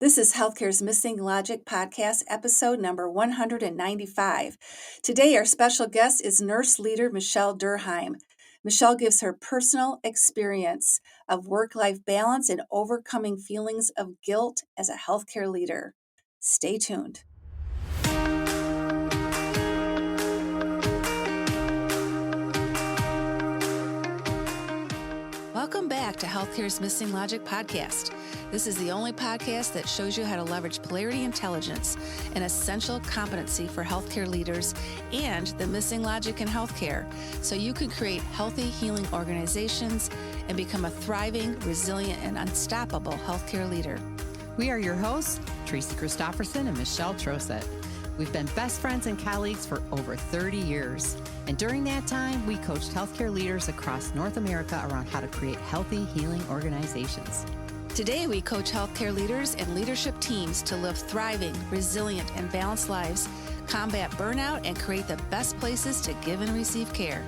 This is Healthcare's Missing Logic podcast, episode number 195. Today, our special guest is nurse leader Michele Derheim. Michele gives her personal experience of work-life balance and overcoming feelings of guilt as a healthcare leader. Stay tuned. Welcome back to Healthcare's Missing Logic podcast. This is the only podcast that shows you how to leverage polarity intelligence, an essential competency for healthcare leaders, and the missing logic in healthcare, so you can create healthy, healing organizations and become a thriving, resilient, and unstoppable healthcare leader. We are your hosts, Tracy Christofferson and Michele Troset. We've been best friends and colleagues for over 30 years. And during that time, we coached healthcare leaders across North America around how to create healthy, healing organizations. Today, we coach healthcare leaders and leadership teams to live thriving, resilient, and balanced lives, combat burnout, and create the best places to give and receive care.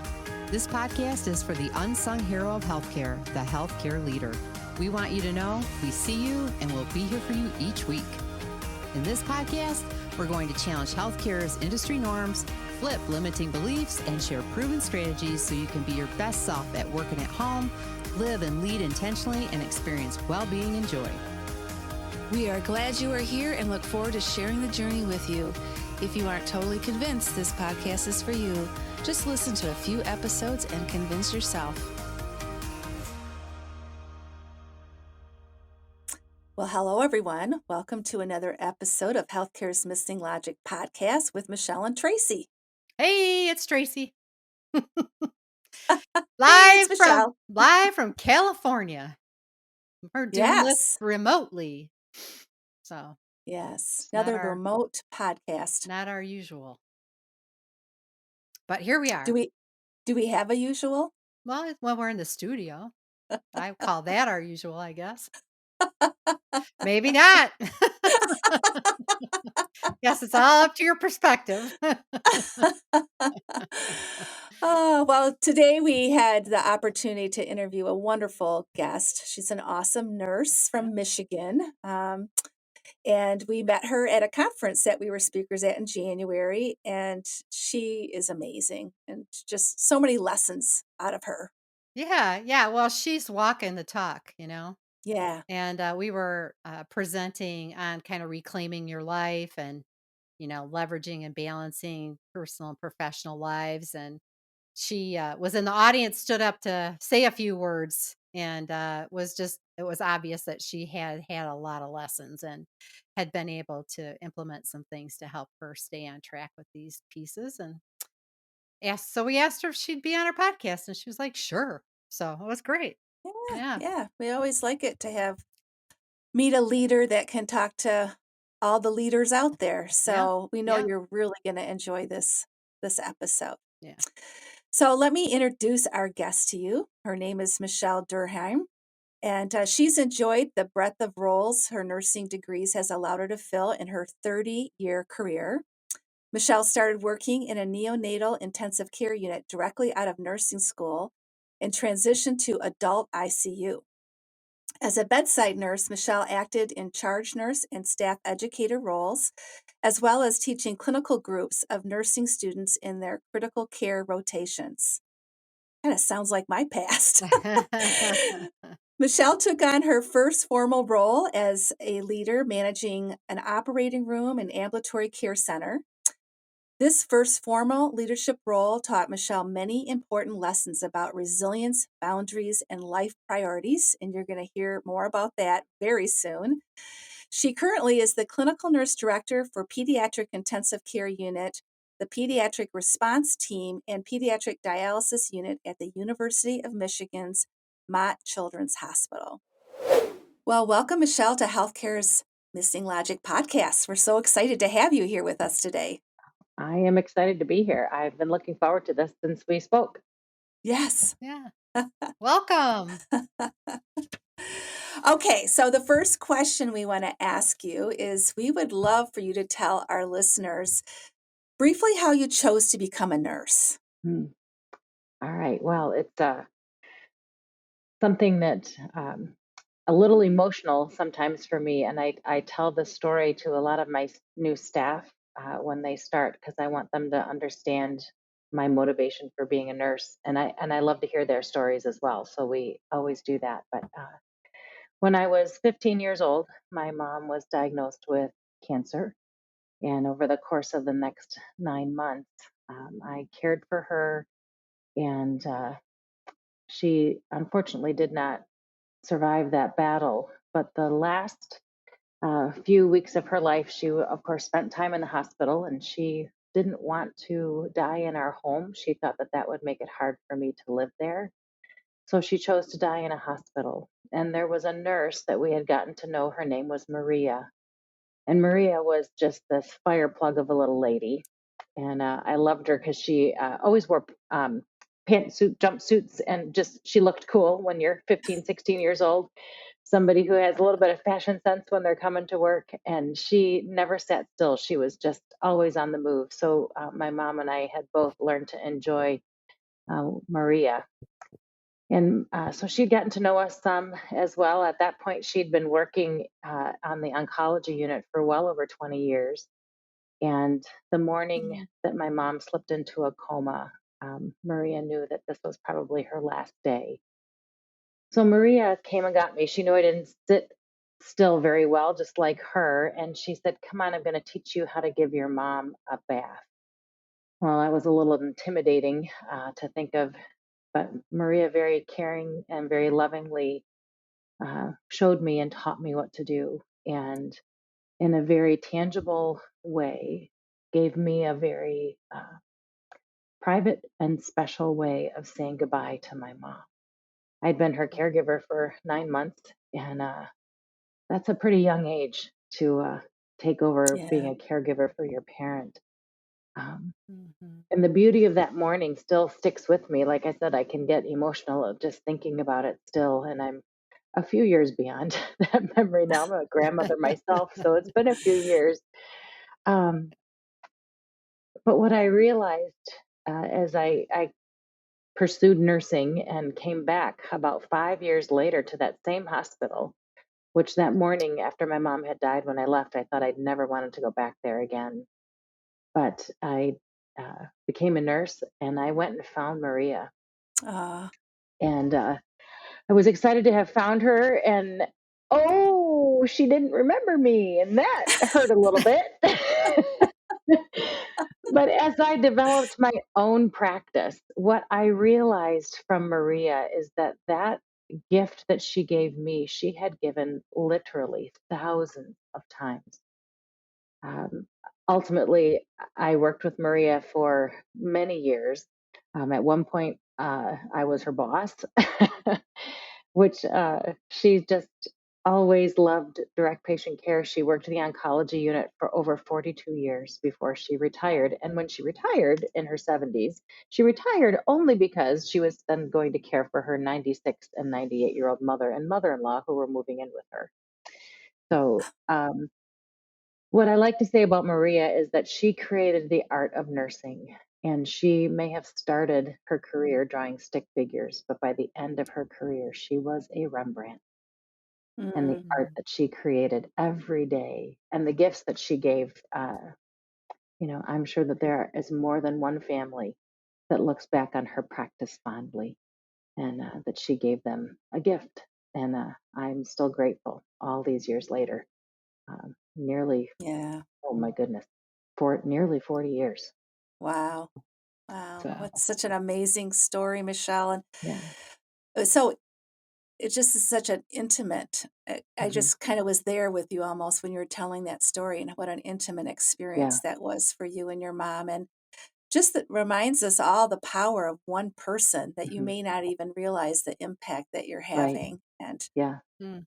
This podcast is for the unsung hero of healthcare, the healthcare leader. We want you to know we see you and we'll be here for you each week. In this podcast, we're going to challenge healthcare's industry norms, flip limiting beliefs, and share proven strategies so you can be your best self at work and at home, live and lead intentionally, and experience well-being and joy. We are glad you are here and look forward to sharing the journey with you. If you aren't totally convinced this podcast is for you, just listen to a few episodes and convince yourself. Well, hello, everyone. Welcome to another episode of Healthcare's Missing Logic podcast with Michele and Tracy. Hey, it's Tracy. Hey, it's Michele. live from California. We're doing this Yes. remotely. So Yes. not Another our- remote podcast. not our usual. But here we are. Do we have a usual? Well, when we're in the studio, I call that our usual, I guess. Maybe not. Yes, it's all up to your perspective. Well, today we had the opportunity to interview a wonderful guest. She's an awesome nurse from Michigan. And we met her at a conference that we were speakers at in January, and she is amazing and just so many lessons out of her. Yeah. Well, she's walking the talk, Yeah. And we were presenting on kind of reclaiming your life and, leveraging and balancing personal and professional lives. And she was in the audience, stood up to say a few words, and it was obvious that she had a lot of lessons and had been able to implement some things to help her stay on track with these pieces. And so we asked her if she'd be on our podcast, and she was like, sure. So it was great. Yeah. We always like it to meet a leader that can talk to all the leaders out there. So we know you're really going to enjoy this episode. Yeah. So let me introduce our guest to you. Her name is Michele Derheim, and she's enjoyed the breadth of roles her nursing degrees has allowed her to fill in her 30-year career. Michele started working in a neonatal intensive care unit directly out of nursing school and transitioned to adult ICU. As a bedside nurse, Michele acted in charge nurse and staff educator roles, as well as teaching clinical groups of nursing students in their critical care rotations. Kind of sounds like my past. Michele took on her first formal role as a leader managing an operating room and ambulatory care center. This first formal leadership role taught Michele many important lessons about resilience, boundaries, and life priorities, and you're going to hear more about that very soon. She currently is the clinical nurse director for Pediatric Intensive Care Unit, the Pediatric Response Team, and Pediatric Dialysis Unit at the University of Michigan's Mott Children's Hospital. Well, welcome, Michele, to Healthcare's Missing Logic podcast. We're so excited to have you here with us today. I am excited to be here. I've been looking forward to this since we spoke. Yes. Yeah. Welcome. Okay, so the first question we want to ask you is we would love for you to tell our listeners briefly how you chose to become a nurse. All right. Well, it's something that a little emotional sometimes for me, and I tell this story to a lot of my new staff when they start because I want them to understand my motivation for being a nurse, and I love to hear their stories as well. So we always do that. But when I was 15 years old, my mom was diagnosed with cancer, and over the course of the next 9 months, I cared for her, and she unfortunately did not survive that battle. But the last few weeks of her life, she, of course, spent time in the hospital, and she didn't want to die in our home. She thought that that would make it hard for me to live there. So she chose to die in a hospital. And there was a nurse that we had gotten to know. Her name was Maria. And Maria was just this fire plug of a little lady. And I loved her because she always wore pantsuit, jumpsuits, and just she looked cool when you're 15, 16 years old. Somebody who has a little bit of fashion sense when they're coming to work. And she never sat still. She was just always on the move. So my mom and I had both learned to enjoy Maria. And so she'd gotten to know us some as well. At that point, she'd been working on the oncology unit for well over 20 years. And the morning Mm. that my mom slipped into a coma, Maria knew that this was probably her last day. So Maria came and got me. She knew I didn't sit still very well, just like her. And she said, "Come on, I'm going to teach you how to give your mom a bath." Well, that was a little intimidating to think of, but Maria very caring and very lovingly showed me and taught me what to do. And in a very tangible way, gave me a very private and special way of saying goodbye to my mom. I'd been her caregiver for 9 months, and that's a pretty young age to take over being Yeah. a caregiver for your parent. Um, Mhm. and the beauty of that morning still sticks with me. Like I said, I can get emotional of just thinking about it still, and I'm a few years beyond that memory now. I'm a grandmother myself, so it's been a few years. Um, but what I realized as I pursued nursing and came back about 5 years later to that same hospital, which that morning after my mom had died when I left, I thought I'd never wanted to go back there again. But I became a nurse and I went and found Maria. Ah, And I was excited to have found her. And oh, she didn't remember me. And that hurt a little bit. But as I developed my own practice, what I realized from Maria is that that gift that she gave me, she had given literally thousands of times. Um, Ultimately, I worked with Maria for many years. At one point, I was her boss, which she just always loved direct patient care. She worked in the oncology unit for over 42 years before she retired. And when she retired in her 70s, she retired only because she was then going to care for her 96 and 98-year-old mother and mother in law who were moving in with her. So, what I like to say about Maria is that she created the art of nursing, and she may have started her career drawing stick figures, but by the end of her career, she was a Rembrandt. And the mm, art Mhm. that she created every day and the gifts that she gave, I'm sure that there is more than one family that looks back on her practice fondly and that she gave them a gift. And I'm still grateful all these years later, nearly yeah. oh my goodness, for nearly 40 years. Wow. Wow. So, Wow. What's such an amazing story, Michelle. And yeah. so it just is such an intimate, I Mhm. just kind of was there with you almost when you were telling that story and what an intimate Yeah. experience that was for you and your mom. And just that reminds us all the power of one person that you Mhm. may not even realize the impact that you're Right. having. And Yeah. Mm.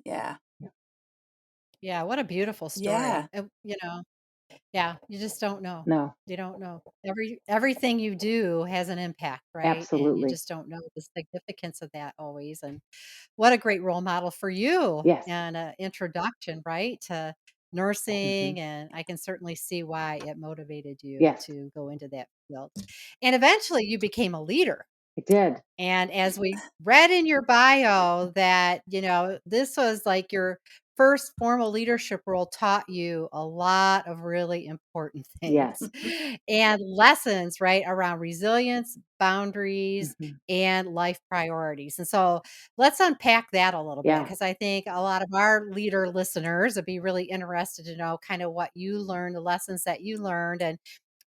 yeah, Yeah. Yeah, what a beautiful yeah, story. Yeah, you just don't know. No, You don't know. Everything you do has an impact, right? And you absolutely. just don't know the significance of that always. And what a great role model for you Yes. and an introduction, right, to Mhm. nursing. And I can certainly see why it motivated you Yes. to go into that field. And eventually you became a leader. I did. And as we read in your bio that, this was like your first formal leadership role taught you a lot of really important Yes. things and lessons, right, around resilience, boundaries, Hmm. and life priorities. And so let's unpack that a little bit Yeah. because I think a lot of our leader listeners would be really interested to know kind of what you learned, the lessons that you learned. And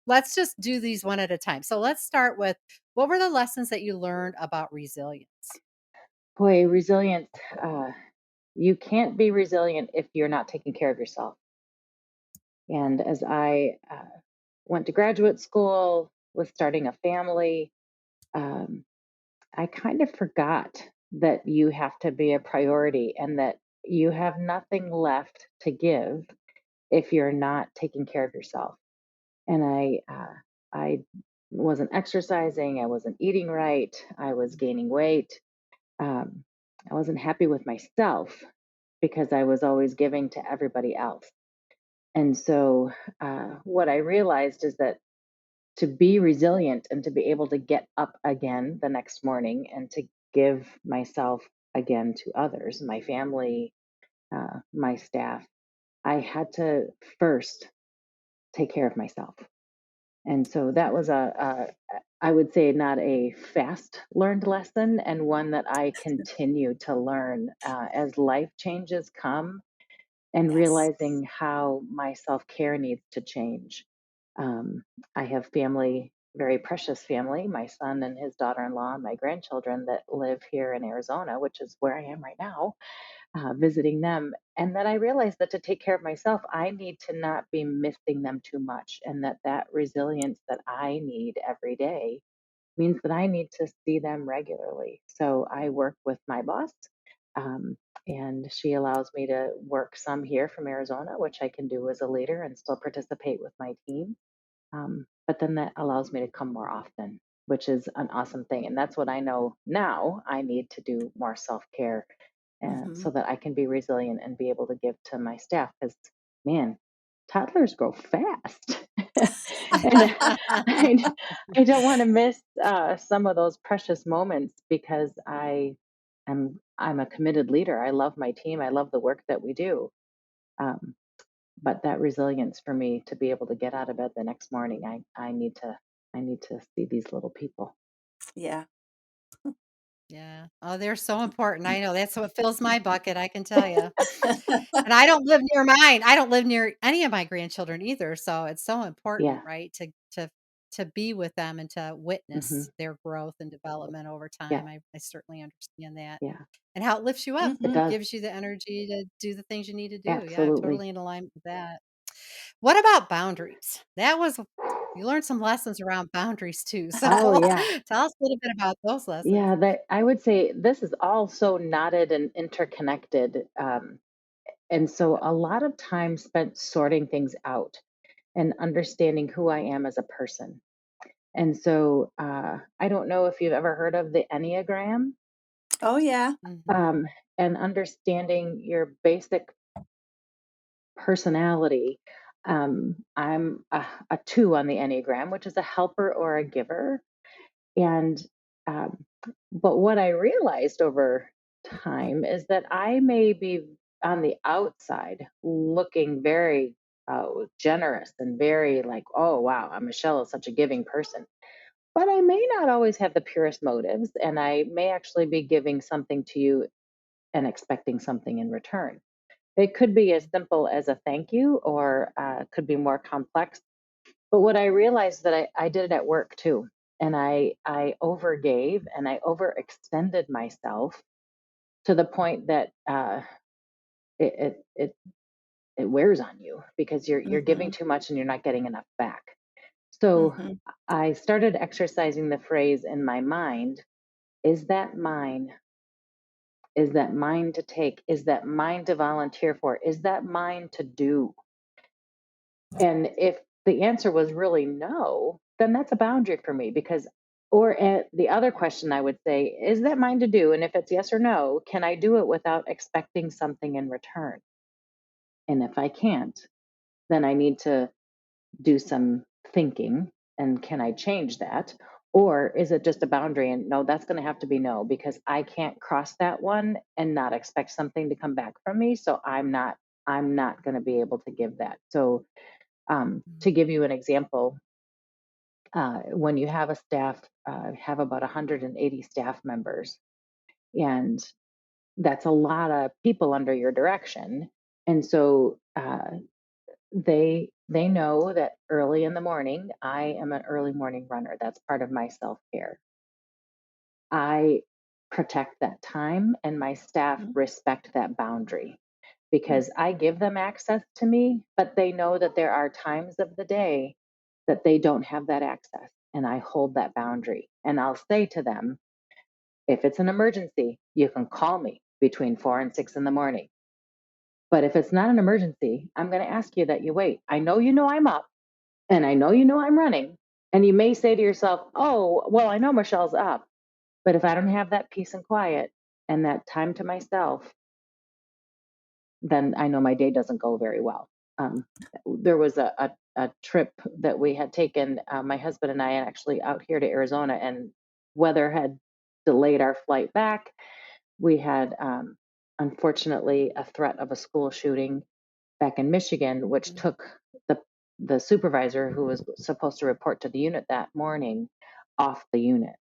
let's just do these one at a time. So let's start with what were the lessons that you learned about resilience? Boy, resilience. Uh, you can't be resilient if you're not taking care of yourself. And as I went to graduate school, was starting a family, um, I kind of forgot that you have to be a priority and that you have nothing left to give if you're not taking care of yourself. And I wasn't exercising, I wasn't eating right, I was gaining weight. Um, I wasn't happy with myself because I was always giving to everybody else. And so, what I realized is that to be resilient and to be able to get up again the next morning and to give myself again to others, my family, my staff, I had to first take care of myself. And so that was I would say, not a fast learned lesson, and one that I continue to learn as life changes come and Yes. realizing how my self care needs to change. Um, I have family, very precious family, my son and his daughter in law, and my grandchildren that live here in Arizona, which is where I am right now, visiting them. And then I realized that to take care of myself, I need to not be missing them too much, and that resilience that I need every day means that I need to see them regularly. So I work with my boss, um, and she allows me to work some here from Arizona, which I can do as a leader and still participate with my team. But then that allows me to come more often, which is an awesome thing. And that's what I know now. I need to do more self care Hmm. so that I can be resilient and be able to give to my staff. Because, man, toddlers grow fast. And I, I don't want to miss some of those precious moments because I'm a committed leader. I love my team. I love the work that we do. Um, but that resilience for me to be able to get out of bed the next morning, I need to see these little people. Yeah. Yeah. Oh, they're so important. I know that's what fills my bucket, I can tell you. And I don't live near mine. I don't live near any of my grandchildren either, so it's so important, Yeah. right, to be with them and to Hmm. witness their growth and development over Yeah. time. I certainly understand that Yeah. and how it lifts you up, It Hmm. does. gives you the energy to do the things you need to do. Yeah, Absolutely. totally in alignment with that. What about boundaries? That was you learned some lessons around boundaries too. So Oh, yeah. tell us a little bit about those lessons. Yeah, that I would say this is all so knotted and interconnected. And so a lot of time spent sorting things out and understanding who I am as a person. And so I don't know if you've ever heard of the Enneagram, Oh, yeah. Mhm. um, and understanding your basic personality. I'm a two on the Enneagram, which is a helper or a giver. And um, but what I realized over time is that I may be on the outside looking very generous and very like, oh wow, Michelle is such a giving person. But I may not always have the purest motives, and I may actually be giving something to you and expecting something in return. It could be as simple as a thank you, or could be more complex. But what I realized that I did it at work too. And I overgave and I overextended myself to the point that it, it it it wears on you because you're giving Hmm. too much and you're not getting enough back. So Hmm. I started exercising the phrase in my mind: is that mine? Is that mine to take? Is that mine to volunteer for? Is that mine to do? And if the answer was really no, then that's a boundary for me because, or the other question I would say, is that mine to do? And if it's yes or no, can I do it without expecting something in return? And if I can't, then I need to do some thinking. And can I change that? Or is it just a boundary? And no, that's going to have to be no, because I can't cross that one and not expect something to come back from me. So I'm not going to be able to give that. So Mm. to give you an example, when you have a staff, have about 180 staff members, and that's a lot of people under your direction. And so they know that early in the morning, I am an early morning runner. That's part of my self care. I protect that time, and my staff Mhm. respect that boundary Mm. because I give them access to me, but they know that there are times of the day that they don't have that access. And I hold that boundary. And I'll say to them, if it's an emergency, you can call me between 4 and 6 in the morning. But if it's not an emergency, I'm going to ask you that you wait. I know I'm up, and I know I'm running. And you may say to yourself, oh, well, I know Michelle's up. But if I don't have that peace and quiet and that time to myself, then I know my day doesn't go very well. Um, there was a trip that we had taken, my husband and I, actually out here to Arizona, and weather had delayed our flight back. We had, unfortunately, a threat of a school shooting back in Michigan, which Mm. took the the supervisor who was supposed to report to the unit that morning off the unit.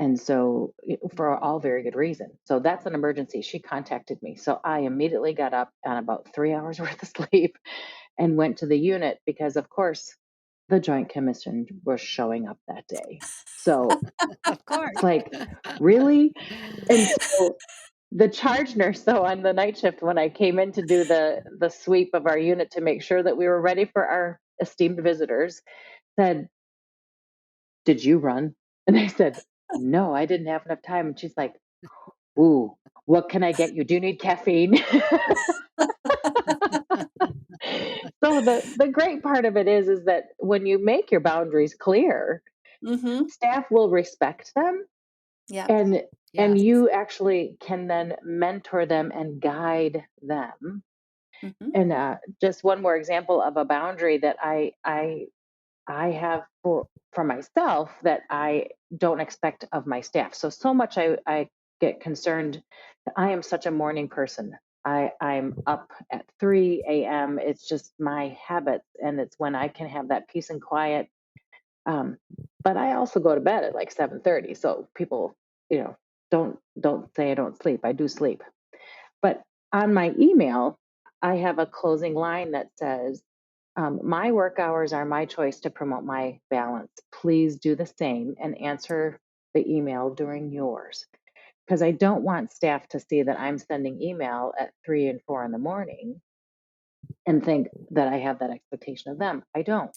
And so, for Mm. all very good reason. So that's an emergency. She contacted me. So I immediately got up on about 3 hours worth of sleep and went to the unit because, of course, the Joint Commission was showing up that day. So Of it's course. like, really? And so the charge nurse, though, on the night shift, when I came in to do the sweep of our unit to make sure that we were ready for our esteemed visitors, said, "Did you run?" And I said, "No, I didn't have enough time." And she's like, "Ooh, what can I get you? Do you need caffeine?" So the great part of it is that when you make your boundaries clear, Mhm. staff will respect them, Yep. and Yes. you actually can then mentor them and guide them. Mhm. And just one more example of a boundary that I have for myself that I don't expect of my staff. So much I get concerned. I am such a morning person. I'm up at 3 a.m. It's just my habit, and it's when I can have that peace and quiet. Um, but I also go to bed at like 7:30. So people, you know, don't say I don't sleep. I do sleep. But on my email, I have a closing line that says, my work hours are my choice to promote my balance. Please do the same and answer the email during yours. Because I don't want staff to see that I'm sending email at 3 and 4 in the morning and think that I have that expectation of them. I don't.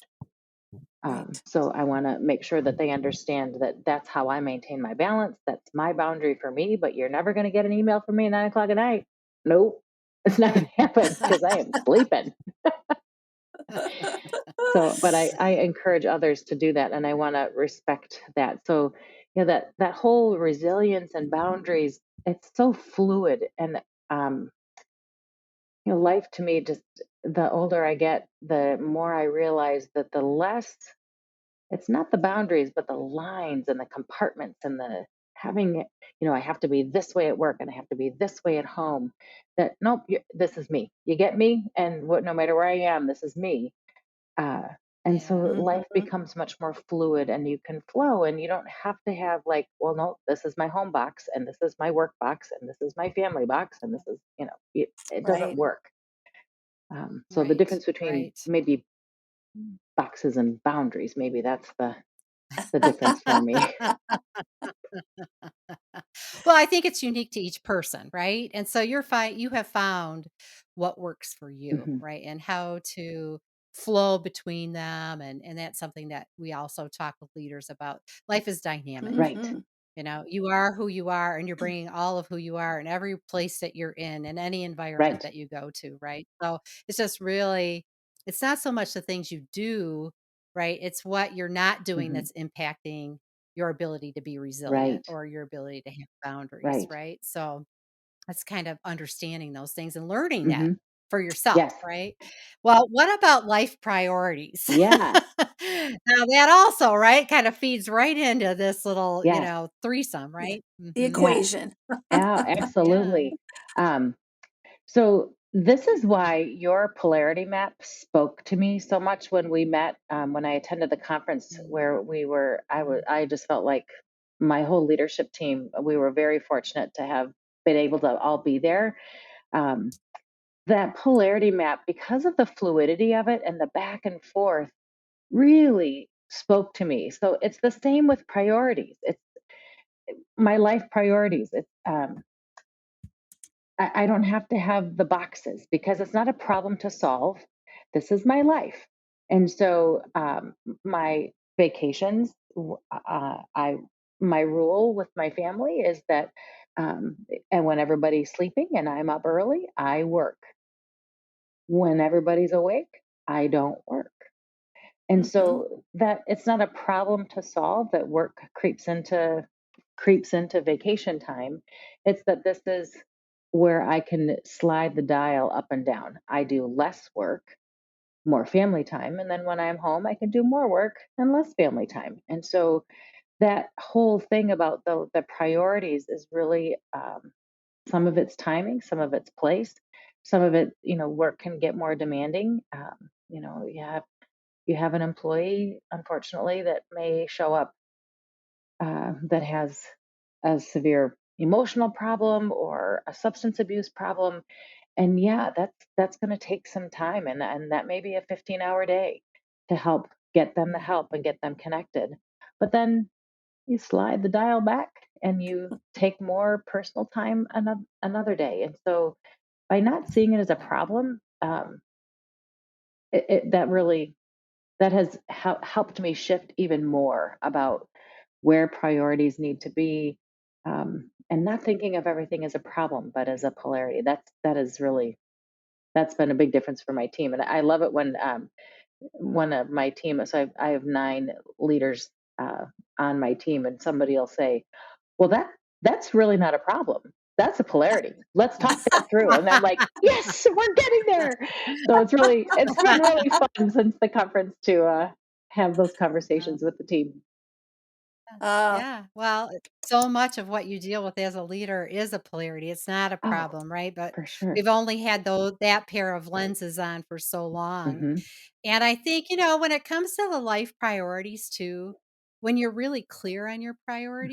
Right. So I want to make sure that they understand that that's how I maintain my balance. That's my boundary for me, but you're never going to get an email from me at 9 o'clock at night. Nope, it's not going to happen because I am sleeping. So, but I encourage others to do that, and I want to respect that. So, that whole resilience and boundaries, it's so fluid, and life to me, just the older I get, the more I realize that the less it's not the boundaries, but the lines and the compartments and the having it, I have to be this way at work and I have to be this way at home. That nope, this is me. You get me, and what? No matter where I am, this is me. Uh, and so Yeah. life Mhm. becomes much more fluid, and you can flow, and you don't have to have like, well, no, this is my home box, and this is my work box, and this is my family box, and this is, it doesn't Right. work. So the Right. difference between Right. maybe boxes and boundaries, maybe that's the difference for me. Well, I think it's unique to each person, right? And so you have found what works for you, Hmm. right? And how to flow between them, and that's something that we also talk with leaders about. Life is dynamic. Right. Mhm. You are who you are, and you're bringing all of who you are in every place that you're in any environment Right. that you go to, right? So it's just really, it's not so much the things you do, right? It's what you're not doing Hmm. that's impacting your ability to be resilient Right. or your ability to have boundaries, Right. right? So that's kind of understanding those things and learning that Hmm. for yourself, Yes. right? Well, what about life priorities? Yeah. Now that also, right, kind of feeds right into this little, Yes, threesome, Yeah. right? The Mhm. yes. equation. Yeah, Yeah. absolutely. Um, so this is why your polarity map spoke to me so much when we met, when I attended the conference Mm, where mhm, I just felt like my whole leadership team, we were very fortunate to have been able to all be there. Um, that polarity map, because of the fluidity of it and the back and forth, really spoke to me. So it's the same with priorities. It's my life priorities. I don't have to have the boxes because it's not a problem to solve. This is my life. And so my vacations, my rule with my family is that, um, and when everybody's sleeping and I'm up early, I work. When everybody's awake, I don't work. And Mhm. so that it's not a problem to solve that work creeps into vacation time. It's that this is where I can slide the dial up and down. I do less work, more family time, and then when I'm home, I can do more work and less family time. And so that whole thing about the priorities is really, some of it's timing, some of it's place, some of it, work can get more demanding. You have an employee, unfortunately, that may show up, that has a severe emotional problem or a substance abuse problem, and yeah, that's going to take some time, and that may be a 15-hour day to help get them the mm, help and get them connected. But then you slide the dial back and you take more personal time another day. And so by not seeing it as a yeah, problem, that really that has helped me shift even more about where priorities need to be, and not thinking of everything as a problem but as a polarity. That's been a big difference for my team, and I love it when, one of my team, so I have 9 leaders, on my team, and somebody will say, well, that's really not a problem. That's a polarity. Let's talk that through. And I'm like, yes, we're getting there. So it's been really fun since the conference to, have those yeah. conversations with the team. Oh, Yeah, well, so much of what you deal with as a leader is a polarity. It's not a Oh, problem, right? But for sure. we've only had that pair of lenses on for so long. Hmm. And I think, when it comes to the life priorities too, when you're really clear on your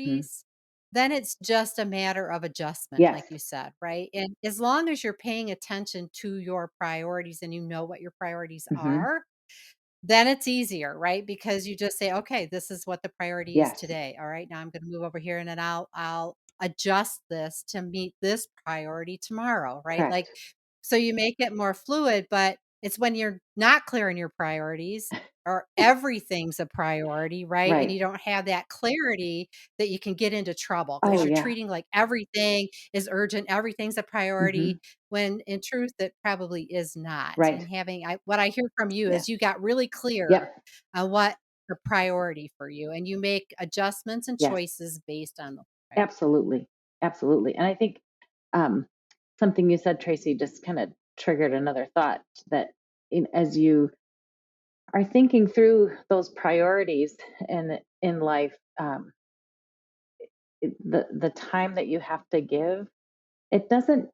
Hmm. priorities, then it's just a matter of adjustment, Yes. like you said, right? And as long as you're paying attention to your priorities and you know what your priorities Hmm. are, then it's easier, right? Because you just say, "Okay, this is what the priority is Yes. today. All right, now I'm gonna move over here and then I'll adjust this to meet this priority tomorrow," right? Like, Correct. so you make it more fluid, but it's when you're not clear on your priorities or everything's a priority, right? And Right. you don't have that clarity that you can get into trouble because Oh, you're yeah. treating like everything is urgent, everything's a Hmm. priority when in truth it probably is not. Right. And what I hear from you Yeah. is you got really clear Yep. on what the priority for you and you make adjustments and Yes. choices based on the priority. Absolutely. Absolutely. And I think, um, something you said, Tracy, just kind of triggered another thought that, as you are thinking through those priorities in life, the time that you have to give, it doesn't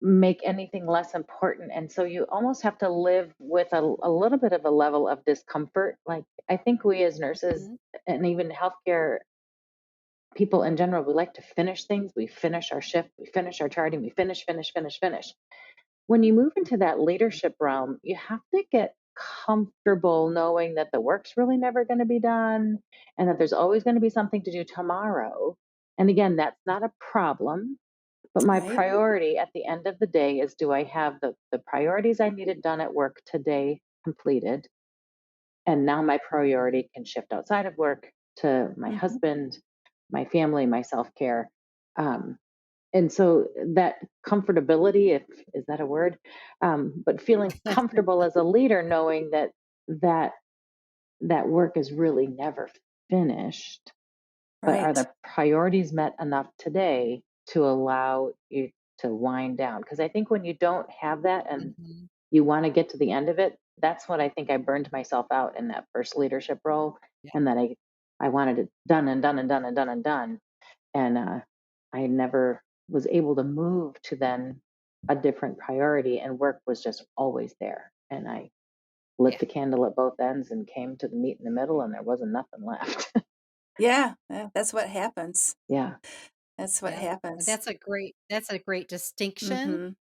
make anything less important, and so you almost have to live with a little bit of a level of discomfort. Like, I think we as nurses Mhm. and even healthcare people in general, we like to finish things. We finish our shift, we finish our charting, we finish, finish, finish, finish. When you move into that leadership realm, you have to get comfortable knowing that the work's really never going to be done and that there's always going to be something to do tomorrow. And again, that's not a problem. But my right. priority at the end of the day is, do I have the priorities I needed done at work today completed? And now my Mhm. priority can shift outside of work to my Mhm. husband, my family, my self care. And so that comfortability, if is that a word? But feeling comfortable as a leader, knowing that that work is really never finished, but are Right. the priorities met enough today to allow you to wind down? Because I think when you don't have that, and Mhm. you want to get to the end of it. That's what I think I burned myself out in that first leadership role, Yeah. and that I wanted it done and done and done and done and done, and I never was able to move to then a different priority, and work was just always there, and I lit Yeah. the candle at both ends and came to the meet in the middle, and there wasn't nothing left. Yeah, yeah, that's what happens. Yeah. That's what Yeah. happens. That's a great distinction. Mhm,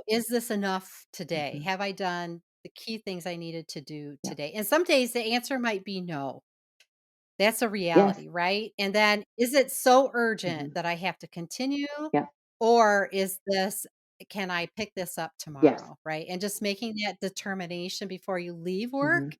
Is this enough today? Hmm. Have I done the key things I needed to do Yeah. today? And some days the answer might be no. That's a Yes. reality, right? And then is it so Hmm. urgent that I have to continue? Yeah. Or is this, can I pick this up Yes. tomorrow? Right. And just making that determination before you leave Hmm. work,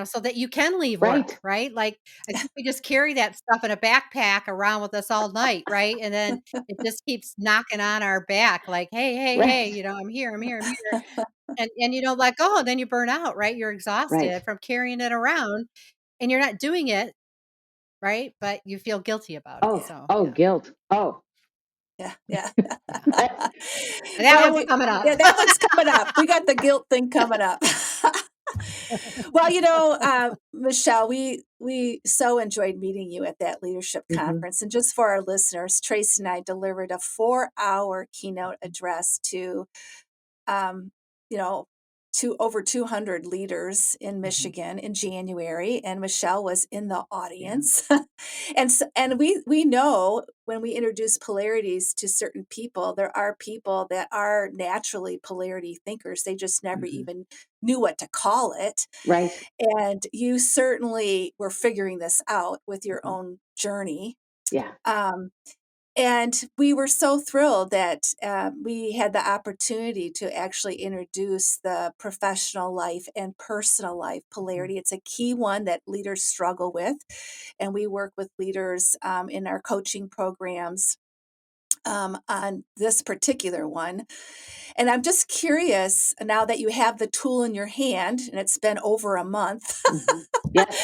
so that you can leave work, Right. right? Like, I think we just carry that stuff in a backpack around with us all night, right? And then it just keeps knocking on our back, like, hey, hey, hey, Right. I'm here, I'm here, I'm here. And you don't let go, and then you burn out, right? You're Right. exhausted from carrying it around and you're not doing it, right? But you feel guilty about it. Oh, yeah, So oh, yeah, guilt. Oh, yeah, yeah. yeah. that's And that Well, one's coming up. yeah, that one's coming up. We got the guilt thing coming up. Well, Michelle, we so enjoyed meeting you at that leadership hmm conference. And just for our listeners, Tracy and I delivered a 4-hour keynote address um, you know, to over 200 leaders in hmm Michigan in January, and Michelle was in the yeah. audience. And we know when we introduce polarities to certain people, there are people that are naturally polarity thinkers. They just never Hmm. even knew what to call it. Right. And you certainly were figuring this out with your Hmm. own journey. Yeah. Um, and we were so thrilled that we had the opportunity to actually introduce the professional life and personal life Hmm. polarity. It's a key one that leaders struggle with. And we work with leaders in our coaching programs on this particular one. And I'm just curious now that you have the tool in your hand and it's been over a month, Hmm. Yes.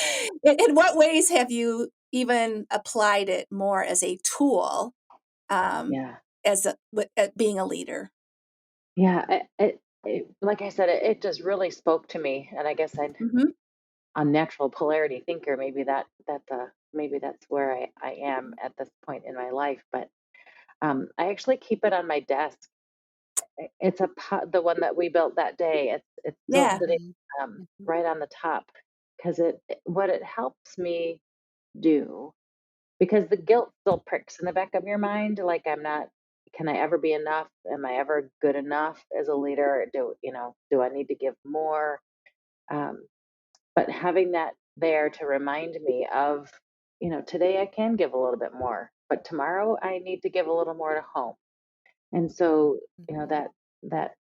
in what ways have you even applied it more as a tool um, Yeah. at being a leader? Yeah. Like I said, it just really spoke to me, and I guess I'd Hmm. a natural polarity thinker. Maybe that's where I am at this point in my life. But I actually keep it on my desk. It's the one that we built that day. It's still Yeah. sitting Mhm, mhm, right on the top, because what it helps me do, because the guilt still pricks in the back of your mind, like, I'm not, can I ever be enough? Am I ever good enough as a leader? Do I need to give more? Um, but having that there to remind me of, today I can give a little bit more, but tomorrow I need to give a little more to home. And so, mhm, that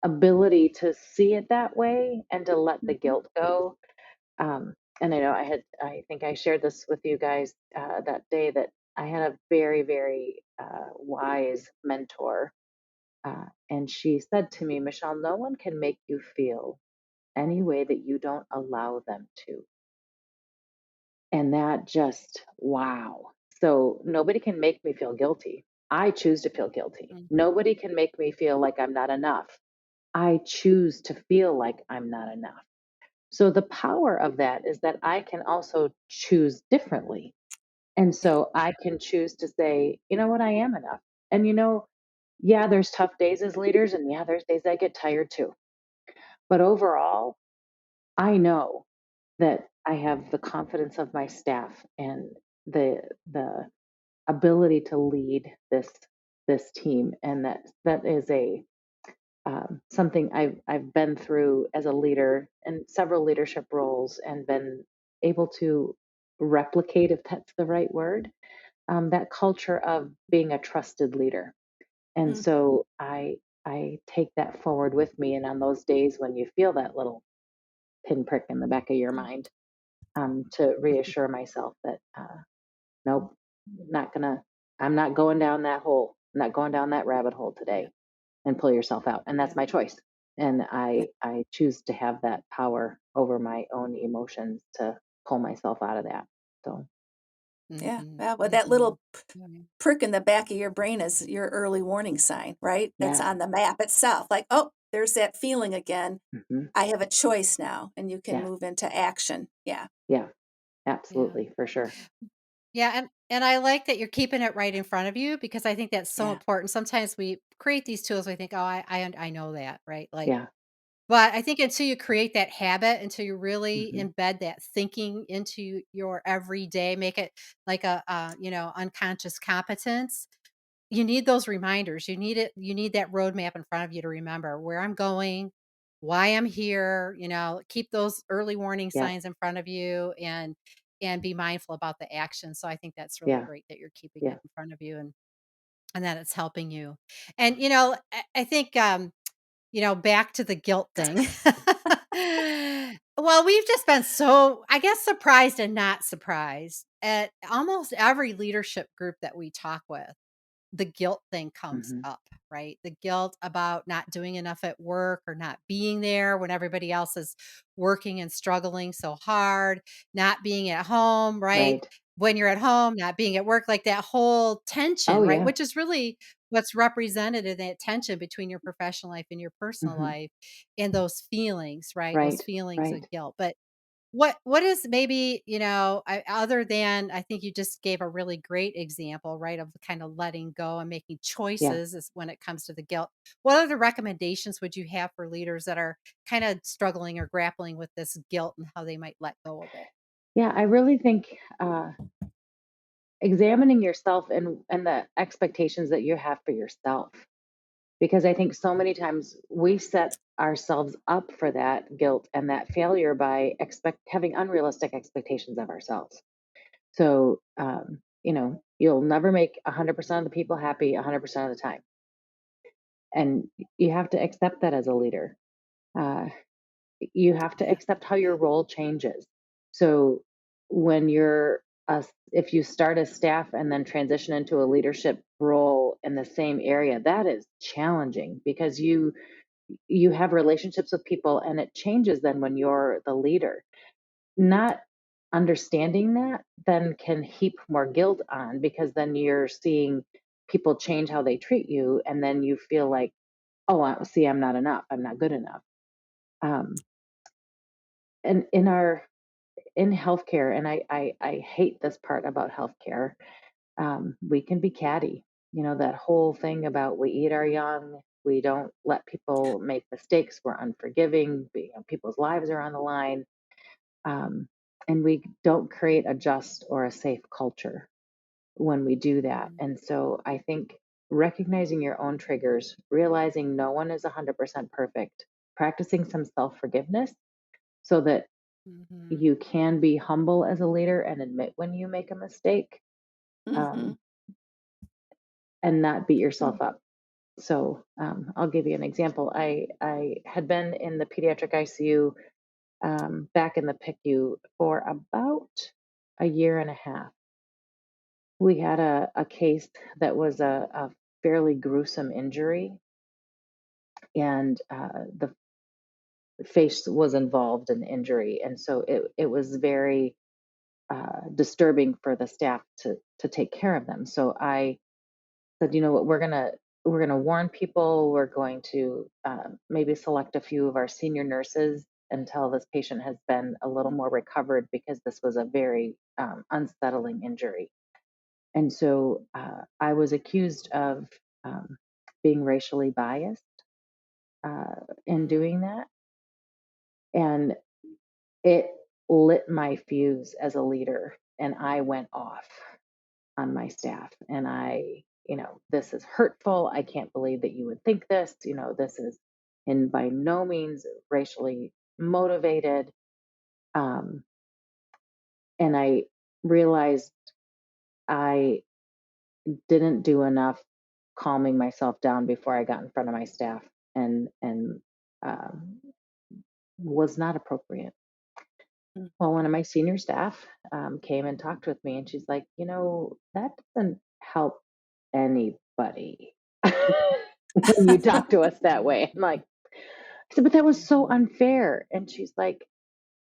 ability to see it that way and to let the Hmm. guilt go. And I think I shared this with you guys that day, that I had a very, very wise mentor. And she said to me, Michelle, no one can make you feel any way that you don't allow them to. And that just, wow. So nobody can make me feel guilty. I choose to feel guilty. mhm, Nobody can make me feel like I'm not enough. I choose to feel like I'm not enough. So the power of that is that I can also choose differently. And Yeah. so I can choose to say, you know what, I am enough. And yeah, there's tough days as leaders, and yeah, there's days I get tired too. But overall, I know that I have the confidence of my staff, and the ability to lead this team, and that is a something I've been through as a leader in several leadership roles, and been able to replicate, if that's the right word, that culture of being a trusted leader. And Mm. so I take that forward with me, and on those days when you feel that little pinprick in the back of your mm, mind, to reassure myself that nope, not gonna, I'm not going down that hole, I'm not going down that rabbit hole yeah, today, and pull yourself out. And that's yeah, my choice. And Yeah. I choose to have that power over my own emotions to pull myself out of that. So Yeah. mhm, Well, that mhm. little Yeah, prick in the back of your brain is your early warning sign, right? That's yeah, on the map itself. Like, oh, there's that feeling again. Hmm. I have a choice now, and you can Yeah. move into action. Yeah. Yeah. Yeah. Absolutely. For sure. Yeah, and I like that you're keeping it right in front of you because I think that's so Yeah. important. Sometimes we create these tools, we think, "Oh, I know that," right? Like, Yeah. but I think until you create that habit, until you really Hmm. embed that thinking into your everyday, make it like a, unconscious competence, you need those reminders. You need that roadmap in front of you to remember where I'm going, why I'm here, keep those early warning Yeah. signs in front of you and be mindful about the action. So I think that's really Yeah. great that you're keeping Yeah. it in front of you and that it's helping you. And I think back to the guilt thing. Well, we've just been so, I guess, surprised and not surprised at almost every leadership group that we talk with. The guilt thing comes Hmm. up, right? The guilt about not doing enough at work or not being there when everybody else is working and struggling so hard, not being at home, right? Right. When you're at home, not being at work, like that whole tension, Oh, right? yeah. Which is really what's represented in that tension between your professional life and your personal Hmm. life and those feelings, right? Those Right. feelings of Right. guilt. But what is maybe, other than I think you just gave a really great example, right, of kind of letting go and making Yeah. choices is when it comes to the guilt. What other recommendations would you have for leaders that are kind of struggling or grappling with this guilt and how they might let go of it? Yeah. I really think examining yourself and the expectations that you have for yourself, because I think so many times we set ourselves up for that guilt and that failure by having unrealistic expectations of ourselves. So, you'll never make 100% of the people happy 100% of the time. And you have to accept that as a leader. Uh, you have to Yeah. accept how your role changes. So, when if you start as staff and then transition into a leadership role in the same area, that is challenging because you have relationships with people and it changes then when you're the leader. Not understanding that then can heap more guilt on because then you're seeing people change how they treat you and then you feel like, oh, see, I'm not enough, I'm not good enough. um, and in healthcare, and I hate this part about healthcare, we can be catty. That whole thing about we eat our young, we don't let people make mistakes, we're unforgiving, people's lives are on the line. um, and we don't create a just or a safe culture when we do that. Mm, And so I think recognizing your own triggers, realizing no one is 100% perfect, practicing some self forgiveness so that mhm, you can be humble as a leader and admit when you make a mistake, Hmm. um, and not beat Mm. yourself up. So I'll give you an example. I had been in the pediatric ICU, back in the PICU for about a year and a half. We had a case that was a fairly gruesome injury, and the face was involved in the injury, and so it was very disturbing for the staff to take care of them. So I said, you know what, we're gonna warn people. We're going to maybe select a few of our senior nurses until this patient has been a little more recovered because this was a very unsettling injury. And so I was accused of um, being racially biased in doing mm, that. And it lit my fuse as a leader. And I went off on my staff. And this is hurtful. I can't believe that you would think this. This is in by no means racially motivated. Um, and I realized I didn't do enough calming myself down before I got in front of my staff, and um, was not appropriate. Mm. Well, one of my senior staff came and talked with me, and she's like, that doesn't help anybody when you talk to us that mm, way. I'm like, I said, but that was so mhm, unfair. And she's like,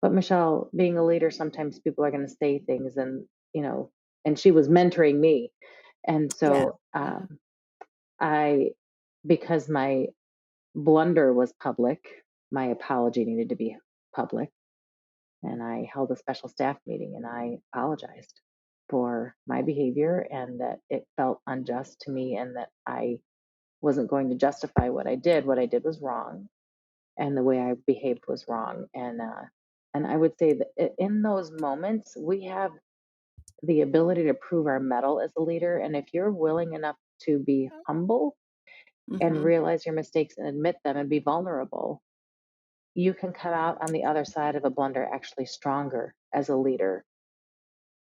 but Michelle, being a leader, sometimes people are going to say things, and she was mentoring me. And Yeah. so yeah, I, because my blunder was public, my apology needed to be public. And I held a special staff meeting and I apologized for my behavior and that it felt unjust to me and that I wasn't going to justify what I did. What I did was wrong and the way I behaved was wrong. And I would say that in those moments, we have the ability to prove our mettle as a leader. And if you're willing enough to be humble and Mhm. realize your mistakes and admit them and be vulnerable, you can come out on the other side of a blunder actually stronger as a leader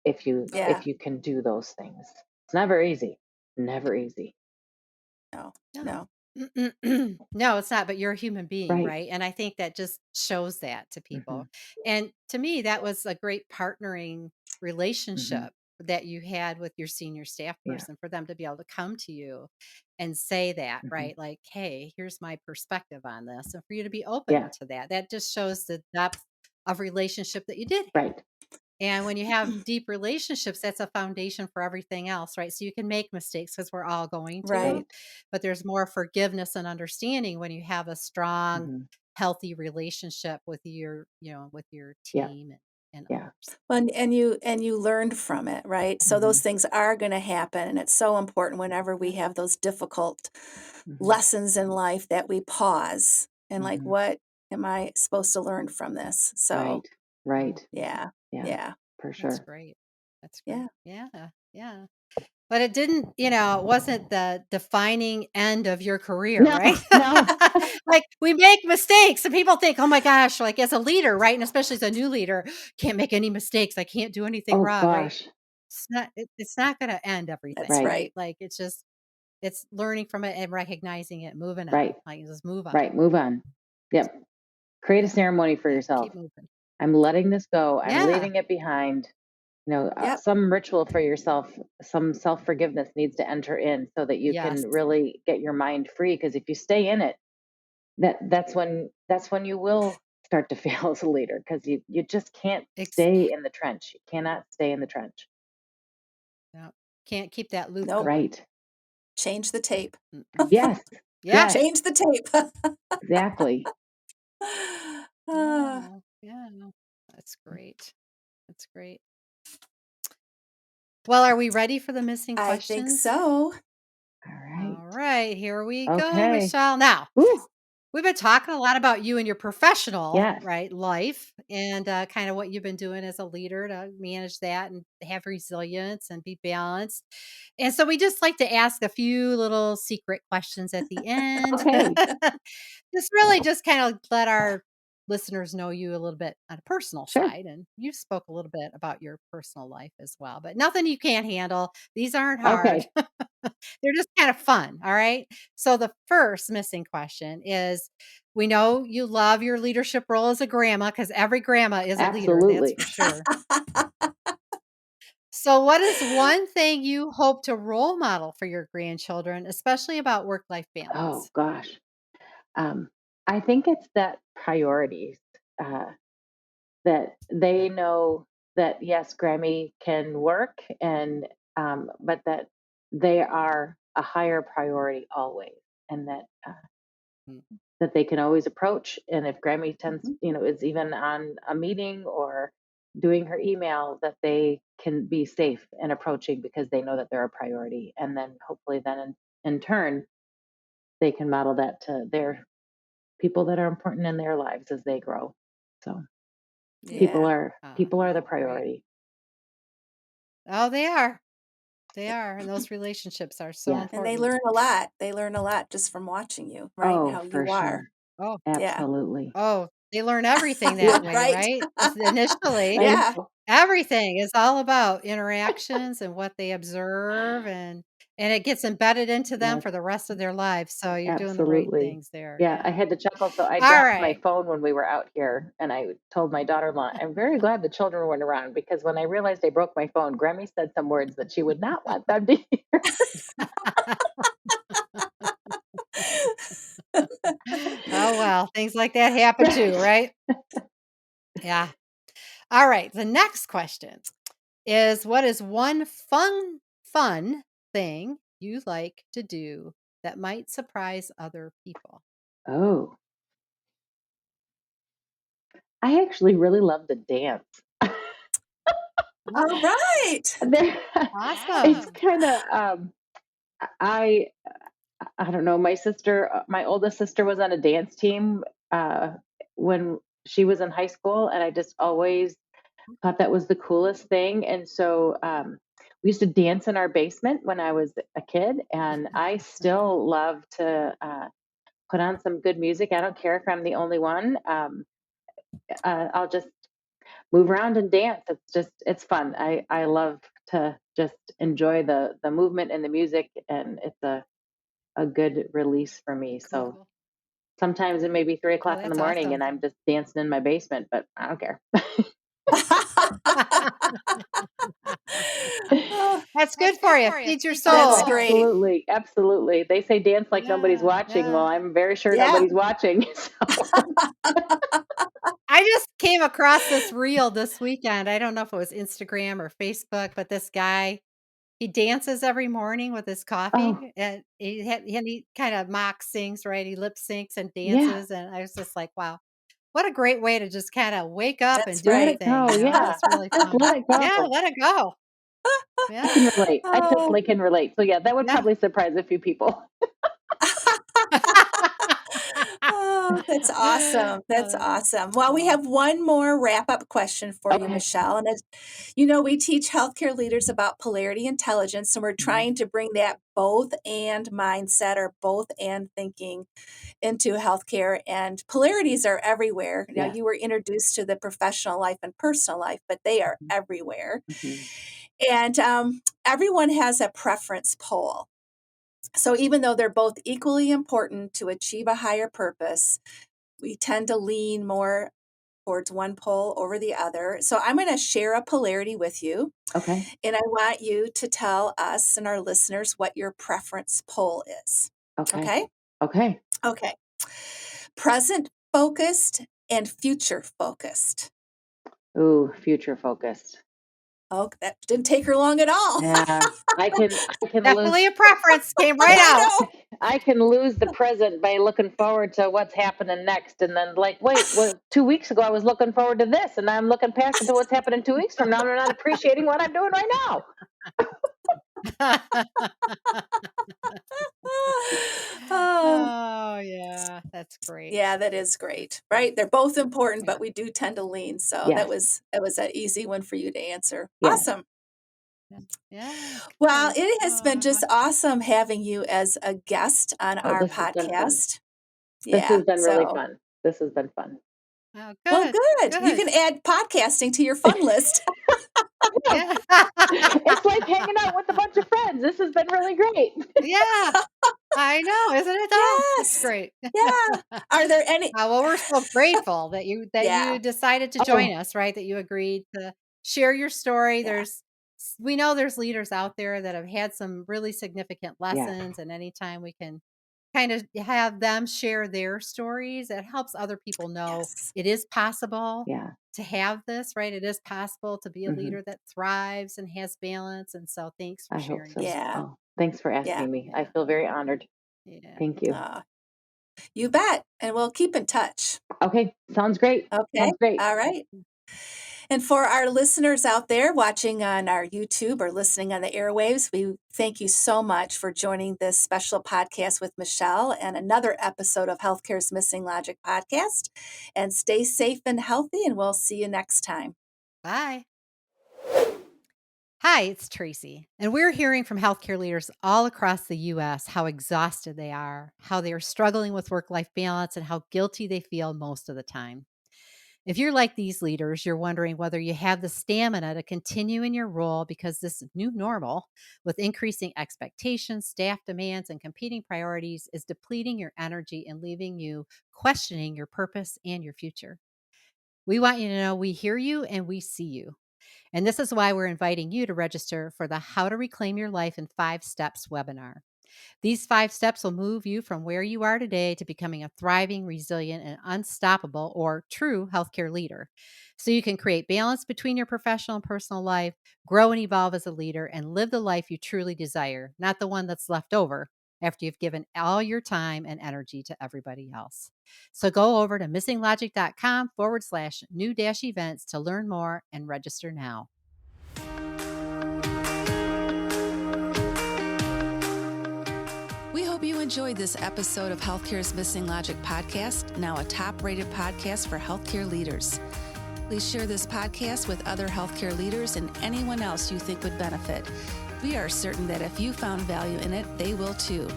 if you Yeah. if you can do those things. It's never easy. Never easy. No. No. No. No, it's not, but you're a human being, Right. right? And I think that just shows that to Hmm. people. And to me, that was a great partnering Hmm. relationship that you had with your senior staff Yeah. person for them to be able to come to you and say that, Hmm. right? Like, hey, here's my perspective on this. And for you to be open Yeah. to that, that just shows the depth of relationship that you did have. Right. And when you have deep relationships, that's a foundation for everything else, right? So you can make mistakes because we're all going to, Right. Right. but there's more forgiveness and understanding when you have a strong, Hmm. healthy relationship with with your Yeah. team and Yeah. others. Well, and you learned from it, right? So Hmm. those things are going to happen, and it's so important whenever we Yeah. have those difficult Hmm. lessons in life that we pause and like, Hmm. what am I supposed to learn from this? So, Right. Right. yeah. Yeah. Yeah. For That's sure. great. That's Yeah. great. Yeah. Yeah. But it didn't, it wasn't the defining end of your career, No. right? No. Like we make mistakes and people think, oh my gosh, like as a leader, right? And especially as a new leader, can't make any mistakes. I can't do anything Oh wrong, right? gosh. It's not going to end That's everything, Right. right? right. Like it's learning from it and recognizing it, moving on. Right. Like just move on. Right. Move on. Yep. Create a Yeah. ceremony for Yeah. yourself. Keep moving. I'm letting this go. I'm Yeah. leaving it behind. Yep. Some ritual for yourself, some self forgiveness needs to enter in so that you Yes. can really get your mind free. Because if you stay in it, that's when you will start to fail as a leader because you just can't Ex- stay in the trench. You cannot stay in the trench. yeah. Can't keep that loop Nope. going. Right. Change the tape. Mm-mm. Yes. Yeah. Yes. Change the tape. Exactly. Ah, Yeah. Yeah. That's great. That's great. Well, are we ready for the missing I think questions? so. All All right. right, here we go, Okay. Michelle. Now, Woo. we've been talking a lot about you and your professional, Yes. right, life and kind of what you've been doing as a leader to manage that and have resilience and be balanced. And so we just like to ask a few little secret questions at the end. Okay. Just really just kind of let our listeners know you a little bit on a personal Sure. side. And you spoke a little bit about your personal life as well, but nothing you can't handle. These aren't hard. Okay. They're just kind of fun. All right. So the first missing question is, we know you love your leadership role as a grandma because every grandma is a leader, that's Absolutely. for sure. So, what is one thing you hope to role model for your grandchildren, especially about work life Oh balance? gosh. Um, I think it's that priorities. Uh, that they know that yes, Grammy can work and but that they are a higher priority always, and Mm. that they can always approach. And if Grammy tends, Mhm. is even on a meeting or doing her email, that they can be safe in approaching because they know that they're a priority. And then hopefully, then in turn, they can model that to their people that are important in their lives as they grow. So people Yeah. Yeah. are people are the That's great. priority. Oh, they are. They are. And those relationships are so Yes. And they important. learn a lot. They learn a lot just from watching you, right? Oh, How for you are. sure. Oh, Yeah. Absolutely. oh, they learn everything that Yeah, way, Right. right? Initially. I Yeah. know. Everything is all about interactions and what they observe and it gets embedded into them Yes, for the rest of their lives. So you're doing the right absolutely. things there. Yeah, I Yeah. had to chuckle. So I All dropped my right. phone when we were out here, and I told my daughter-in-law, "I'm very glad the children weren't around because when I realized I broke my phone, Grammy said some words that she would not want them to hear." Oh well, things like that happen too, Right. right? Yeah. All right. The next question is, what is one fun thing you like to do that might surprise other people? Oh, I actually really love to dance. All right. There, it's Awesome. kind of I I don't know. My sister, my oldest sister, was on a dance team uh, when she was in high school, and I just always thought that was the coolest thing. And so we used to dance in our basement when I was a kid, and I still love to put on some good music. I don't care if I'm the only one. I'll just move around and dance. It's fun. I love to just enjoy the movement and the music, and it's a good release for me. So Cool. sometimes it may be 3 o'clock Oh, in the that's morning awesome. and I'm just dancing in my basement, but I don't care. Oh, That's good for you. Feed your that's soul. great. Absolutely, absolutely. They say dance like nobody's Yeah, watching. Well, yeah. I'm very sure Yeah. nobody's watching. So. I just came across this reel this weekend. I don't know if it was Instagram or Facebook, but this guy, he dances every morning with his Oh, coffee, and he kind of mock sings, right? He lip syncs and yeah, dances, and I was just like, wow, what a great way to just kind of wake up and That's do let your right. it thing. go. It's Yeah, just really just fun. let it Yeah, go. let it go. I can Yeah, relate. I Oh. totally can relate. So yeah, that would yeah. probably surprise a few people. Oh, that's awesome. That's Uh, awesome. Well, we cool. have one more wrap-up question for you, Okay. Michelle. And as we teach healthcare leaders about polarity intelligence, and we're Mhm. trying to bring that both and mindset or both and thinking into healthcare. And polarities are everywhere. Yeah. You were introduced to the professional life and personal life, but they are Mhm. everywhere. Mhm. And everyone has a preference pole. So even though they're both equally important to achieve a higher purpose, we tend to lean more towards one pole over the other. So I'm going to share a polarity with you, Okay. and I want you to tell us and our listeners what your preference pole is. Okay. Okay? Okay. Okay. Present focused and future focused. Ooh, future focused. Oh, that didn't take her long at all. Yeah, I can lose Definitely a preference. Came right I out. know. I can lose the present by looking forward to what's happening next, and then like, wait, well, 2 weeks ago I was looking forward to this, and I'm looking past it to what's happening 2 weeks from now, and I'm not appreciating what I'm doing right now. Oh, Oh, yeah, that's great. yeah, that is great, right? They're both important, Yeah, but we do tend to lean. So that Yes, was an easy one for you to answer. yes. Awesome. yeah, yeah, Well, good. it has been Aw, just awesome having you as a guest on Oh, our this has been fun. podcast. This Yeah. has been really So, fun. This has been fun. oh, well, good, good. You good. can add podcasting to your fun list. Yeah, Yeah. it's like hanging out with a bunch of friends. This has been really great. Yeah, I know, isn't it though? It's Yes. great. Yeah. Are there any? Well, we're so grateful that you Yeah. decided to join Oh, us, right? That you agreed to share your story. Yeah. We know there's leaders out there that have had some really significant yes, lessons, and anytime we can kind of have them share their stories, it helps other people know Yes. it is possible yeah. to have this, right? It is possible to be a Hmm. leader that thrives and has balance. And so thanks for I hope sharing your so. Yeah. story. Oh, thanks for Yeah. asking me. I Yeah. feel very honored. Yeah. Thank you. Uh, you bet. And we'll keep in touch. Okay, sounds great. Okay. Sounds great. All right. And for our listeners out there watching on our YouTube or listening on the airwaves, we thank you so much for joining this special podcast with Michelle and another episode of Healthcare's Missing Logic podcast. And stay safe and healthy, and we'll see you next time. Bye. Hi, it's Tracy, and we're hearing from healthcare leaders all across the US how exhausted they are, how they are struggling with work life balance, and how guilty they feel most of the time. If you're like these leaders, you're wondering whether you have the stamina to continue in your role because this new normal, with increasing expectations, staff demands, and competing priorities, is depleting your energy and leaving you questioning your purpose and your future. We want you to know we hear you and we see you. And this is why we're inviting you to register for the How to Reclaim Your Life in 5 Steps webinar. These 5 steps will move you from where you are today to becoming a thriving, resilient, and unstoppable or true healthcare leader. So you can create balance between your professional and personal life, grow and evolve as a leader, and live the life you truly desire, not the one that's left over after you've given all your time and energy to everybody else. So go over to missinglogic.com/new-events to learn more and register now. We hope you enjoyed this episode of Healthcare's Missing Logic podcast, now a top-rated podcast for healthcare leaders. Please share this podcast with other healthcare leaders and anyone else you think would benefit. We are certain that if you found value in it, they will too.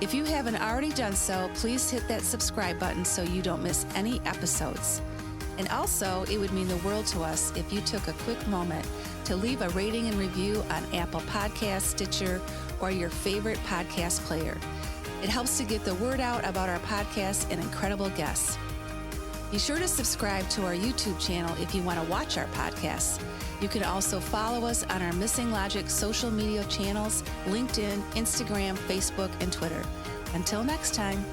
If you haven't already done so, please hit that subscribe button so you don't miss any episodes. And also, it would mean the world to us if you took a quick moment to leave a rating and review on Apple Podcasts, Stitcher, or your favorite podcast player. It helps to get the word out about our podcast and incredible guests. Be sure to subscribe to our YouTube channel if you want to watch our podcasts. You can also follow us on our Missing Logic social media channels, LinkedIn, Instagram, Facebook, and Twitter. Until next time.